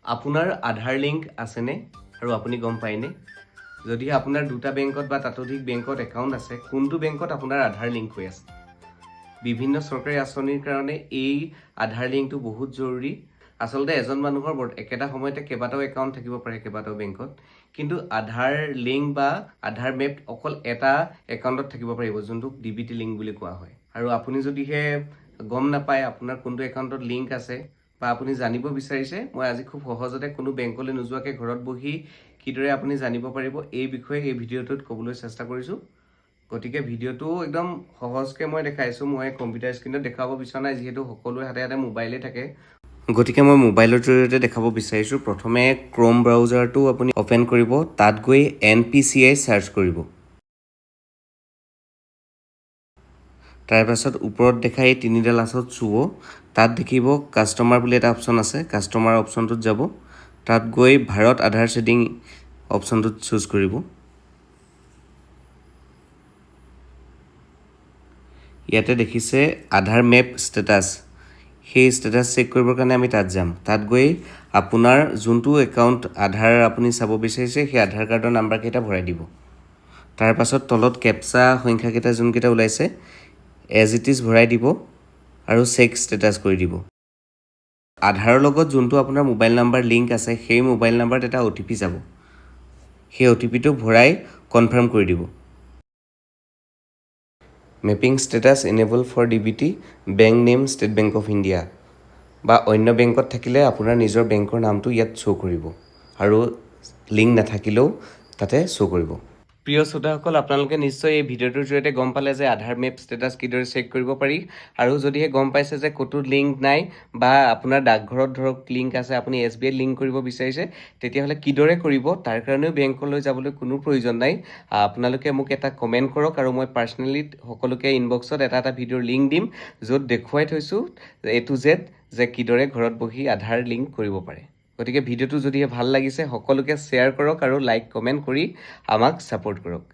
আপোনাৰ আধাৰ লিংক আছেনে আৰু আপুনি গম পায়নে? যদি আপোনাৰ দুটা বেংকত বা তাতোধিক বেংকত একাউণ্ট আছে, কোনটো বেংকত আপোনাৰ আধাৰ লিংক হৈ আছে? বিভিন্ন চৰকাৰী আঁচনিৰ কাৰণে এই আধাৰ লিংকটো বহুত জৰুৰী। আচলতে এজন মানুহৰ একেটা সময়তে কেইবাটাও একাউণ্ট থাকিব পাৰে কেইবাটাও বেংকত, কিন্তু আধাৰ লিংক বা আধাৰ মেপ অকল এটা একাউণ্টত থাকিব পাৰিব, যোনটোক DBT লিংক বুলি কোৱা হয়। আৰু আপুনি যদিহে গম নাপায় আপোনাৰ কোনটো একাউণ্টত লিংক আছে বা আপুনি জানিব বিচাৰিছে, মই আজি খুব সহজতে কোনো বেংকলৈ নোযোৱাকৈ ঘৰত বহি কিদৰে আপুনি জানিব পাৰিব এই বিষয়ে এই ভিডিঅ'টোত ক'বলৈ চেষ্টা কৰিছোঁ। গতিকে ভিডিঅ'টো একদম সহজকৈ মই দেখাইছোঁ। মই কম্পিউটাৰ স্ক্ৰীণত দেখুৱাব বিচৰা নাই, যিহেতু সকলোৰে হাতে হাতে মোবাইলেই থাকে। গতিকে মই মোবাইলৰ জৰিয়তে দেখাব বিচাৰিছোঁ। প্ৰথমে ক্ৰ'ম ব্ৰাউজাৰটো আপুনি অ'পেন কৰিব, তাত গৈ NPCI চাৰ্চ কৰিব। তাৰপাছত ওপৰত দেখা এই তিনিডাল আঁচত চুব, তাত দেখিব কাষ্টমাৰ বুলি এটা অপশ্যন আছে। কাষ্টমাৰ অপশ্যনটোত যাব, তাত গৈ ভাৰত আধাৰ শ্বেডিং অপশ্যনটোত চুজ কৰিব। ইয়াতে দেখিছে আধাৰ মেপ ষ্টেটাছ, সেই ষ্টেটাছ চেক কৰিবৰ কাৰণে আমি তাত যাম। তাত গৈ আপোনাৰ যোনটো একাউণ্ট আধাৰ আপুনি চাব বিচাৰিছে সেই আধাৰ কাৰ্ডৰ নাম্বাৰকেইটা ভৰাই দিব। তাৰপাছত তলত কেপচা সংখ্যাকেইটা যোনকেইটা ওলাইছে এজ ইট ইজ ভৰাই দিব আৰু চেক ষ্টেটাছ কৰি দিব। আধাৰৰ লগত যোনটো আপোনাৰ মোবাইল নাম্বাৰ লিংক আছে সেই মোবাইল নাম্বাৰত এটা OTP যাব, সেই OTPটো ভৰাই কনফাৰ্ম কৰি দিব। Mapping status enable for DBT, bank name State Bank of India বা অন্য বেংকত থাকিলে আপোনাৰ নিজৰ বেংকৰ নামটো ইয়াত শ্ব' কৰিব আৰু লিংক নাথাকিলেও তাতে শ্ব' কৰিব। প্ৰিয় শ্ৰোতাসকল, আপোনালোকে নিশ্চয় এই ভিডিঅ'টোৰ জৰিয়তে গম পালে যে আধাৰ মেপ ষ্টেটাছ কিদৰে চেক কৰিব পাৰি, আৰু যদিহে গম পাইছে যে ক'তো লিংক নাই বা আপোনাৰ ডাকঘৰত ধৰক লিংক আছে, আপুনি SBI লিংক কৰিব বিচাৰিছে, তেতিয়াহ'লে কিদৰে কৰিব তাৰ কাৰণেও বেংকলৈ যাবলৈ কোনো প্ৰয়োজন নাই। আপোনালোকে মোক এটা কমেণ্ট কৰক আৰু মই পাৰ্চনেলি সকলোকে ইনবক্সত এটা ভিডিঅ'ৰ লিংক দিম, য'ত দেখুৱাই থৈছোঁ A to Z যে কিদৰে ঘৰত বহি আধাৰ লিংক কৰিব পাৰে। গতিকে ভিডিঅ'টো যদিহে ভাল লাগিছে সকলোকে শ্বেয়াৰ কৰক আৰু লাইক কমেণ্ট কৰি আমাক ছাপোৰ্ট কৰক।